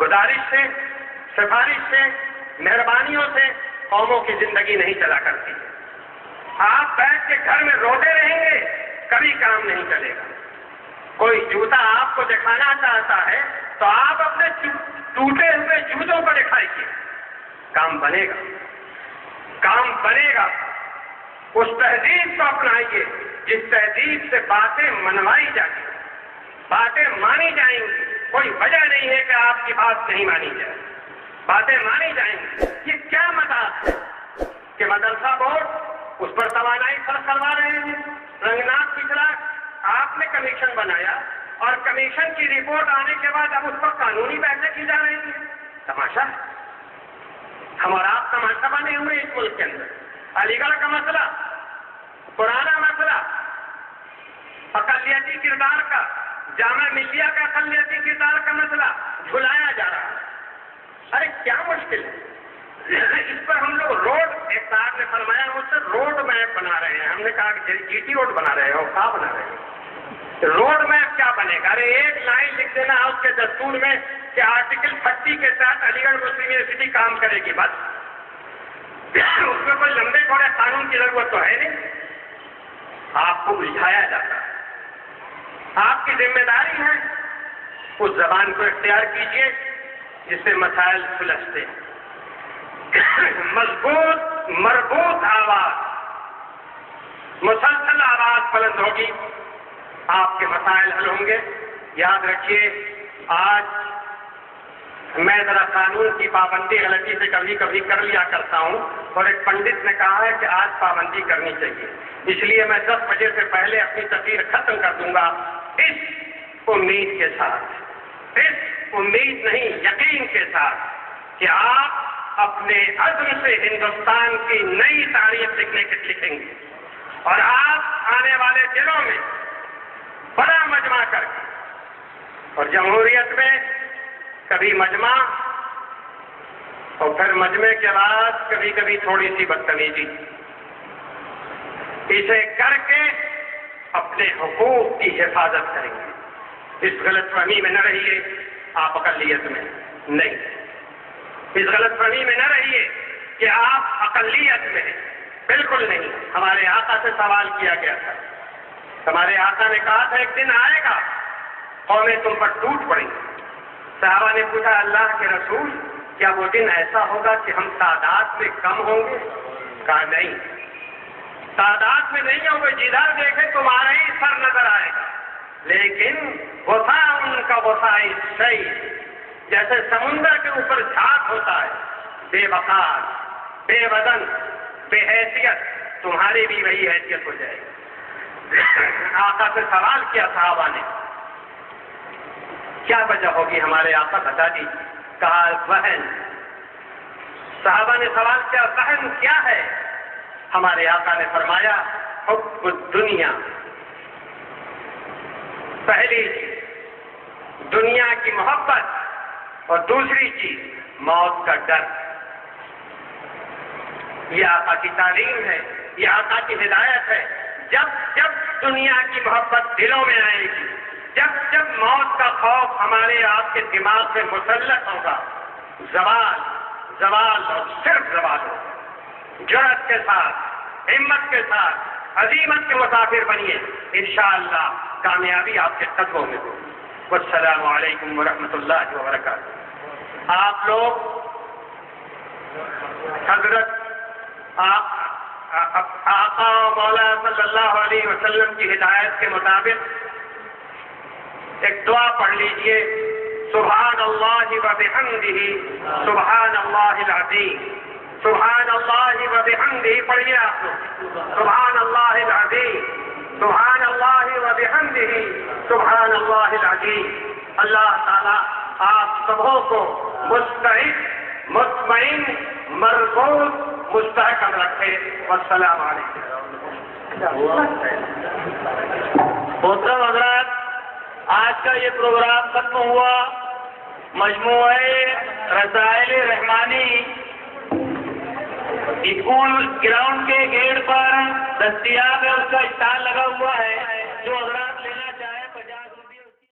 گزارش سے، سفارش سے، مہربانیوں سے قوموں کی زندگی نہیں چلا کرتی. آپ بیٹھ کے گھر میں روتے رہیں گے کبھی کام نہیں چلے گا. کوئی جوتا آپ کو دکھانا چاہتا ہے تو آپ اپنے ٹوٹے ہوئے جوتوں کو دکھائیے، کام بنے گا، کام بنے گا. اس تہذیب کو اپنائیے جس تہذیب سے باتیں منوائی جاتی، باتیں مانی جائیں گی. کوئی وجہ نہیں ہے کہ آپ کی بات نہیں مانی جائے، باتیں مانی جائیں گی. یہ کیا مذاق ہے کہ مدرسہ بورڈ اس پر توانائی خرچ کروا رہے ہیں. رنگناک پچھڑا آپ نے کمیشن بنایا اور کمیشن کی رپورٹ آنے کے بعد اب اس پر قانونی بحثیں کی جا رہی ہیں. تماشا، ہم اور آپ تماشا بنے ہوئے اس ملک کے اندر. علی گڑھ کا مسئلہ، پرانا مسئلہ، اقلیتی کردار کا، جامعہ ملیہ کا اقلیتی کردار کا مسئلہ جھلایا جا رہا ہے. ارے کیا مشکل ہے اس پر؟ ہم لوگ روڈ، ایک صاحب نے فرمایا مجھ سے روڈ میپ بنا رہے ہیں. ہم نے کہا کہ جی ٹی روڈ بنا رہے ہو، کہاں بنا رہے ہیں؟ روڈ میپ کیا بنے گا؟ ارے ایک لائن لکھ دینا اس کے دستور میں کہ آرٹیکل 30 کے ساتھ علی گڑھ مسلم یونیورسٹی کام کرے گی، بس. اس میں کوئی لمبے چوڑے قانون کی ضرورت تو ہے نہیں. آپ کو الجھایا جاتا ہے. آپ کی ذمہ داری ہے اس زبان کو اختیار کیجیے جس سے مسائل سلجھتے ہیں. مضبوط مربوط آواز، مسلسل آواز بلند ہوگی، آپ کے مسائل حل ہوں گے. یاد رکھیے، آج میں ذرا قانون کی پابندی غلطی سے کبھی کبھی کر لیا کرتا ہوں، اور ایک پنڈت نے کہا ہے کہ آج پابندی کرنی چاہیے، اس لیے میں 10 بجے سے پہلے اپنی تقریر ختم کر دوں گا. اس امید کے ساتھ، اس امید نہیں یقین کے ساتھ کہ آپ اپنے عزم سے ہندوستان کی نئی تاریخ لکھیں گے، اور آپ آنے والے دنوں میں بڑا مجمع کر کے، اور جمہوریت میں کبھی مجمع اور پھر مجمع کے بعد کبھی کبھی تھوڑی سی بدتمیزی، اسے کر کے اپنے حقوق کی حفاظت کریں گے. اس غلط فہمی میں نہ رہیے آپ اقلیت میں نہیں، اس غلط فہمی میں نہ رہیے کہ آپ اقلیت میں ہیں، بالکل نہیں. ہمارے آقا سے سوال کیا گیا تھا، ہمارے آقا نے کہا تھا ایک دن آئے گا قومیں تم پر ٹوٹ پڑیں گی. صحابہ نے پوچھا اللہ کے رسول کیا وہ دن ایسا ہوگا کہ ہم تعداد میں کم ہوں گے؟ کہا نہیں، تعداد میں نہیں ہوں گے، جدھر دیکھے تمہارا ہی سر نظر آئے گا، لیکن غصہ ان کا غصہ صحیح، جیسے سمندر کے اوپر جھاگ ہوتا ہے، بے وقار، بے وزن، بے حیثیت، تمہاری بھی وہی حیثیت ہو جائے گی. آقا سے سوال کیا صحابہ نے، کیا وجہ ہوگی ہمارے آقا بتا دی؟ کہا وہن. صحابہ نے سوال کیا وہن کیا ہے؟ ہمارے آقا نے فرمایا حب الدنیا. پہلی چیز دنیا کی محبت، اور دوسری چیز موت کا ڈر. یہ آقا کی تعلیم ہے، یہ آقا کی ہدایت ہے. جب جب دنیا کی محبت دلوں میں آئے گی، جب جب موت کا خوف ہمارے آپ کے دماغ سے مسلط ہوگا، زوال زوال اور صرف زوال ہوگا. جرأت کے ساتھ، ہمت کے ساتھ، عزیمت کے مسافر بنیے، انشاءاللہ کامیابی آپ کے قدموں میں ہوگی. والسلام علیکم ورحمۃ اللہ وبرکاتہ. آپ لوگ حضرت آقا مولا صلی اللہ علیہ وسلم کی ہدایت کے مطابق ایک دعا پڑھ لیجئے، سبحان اللہ وبحمدہ سبحان اللہ العظیم. سبحان اللہ وبحمدہ پڑھیے آپ لوگ، سبحان اللہ العظیم، سبحان اللہ وبحمدہ سبحان اللہ العظیم. اللہ تعالیٰ آپ سبوں کو مستعد، مطمئن، مربوط، مستحکم رکھے. والسلام علیکم. محترم حضرات، آج کا یہ پروگرام ختم ہوا. مجموعہ رسائل رحمانی اسکول گراؤنڈ کے گیٹ پر دستیاب ہے، اس کا اسٹال لگا ہوا ہے.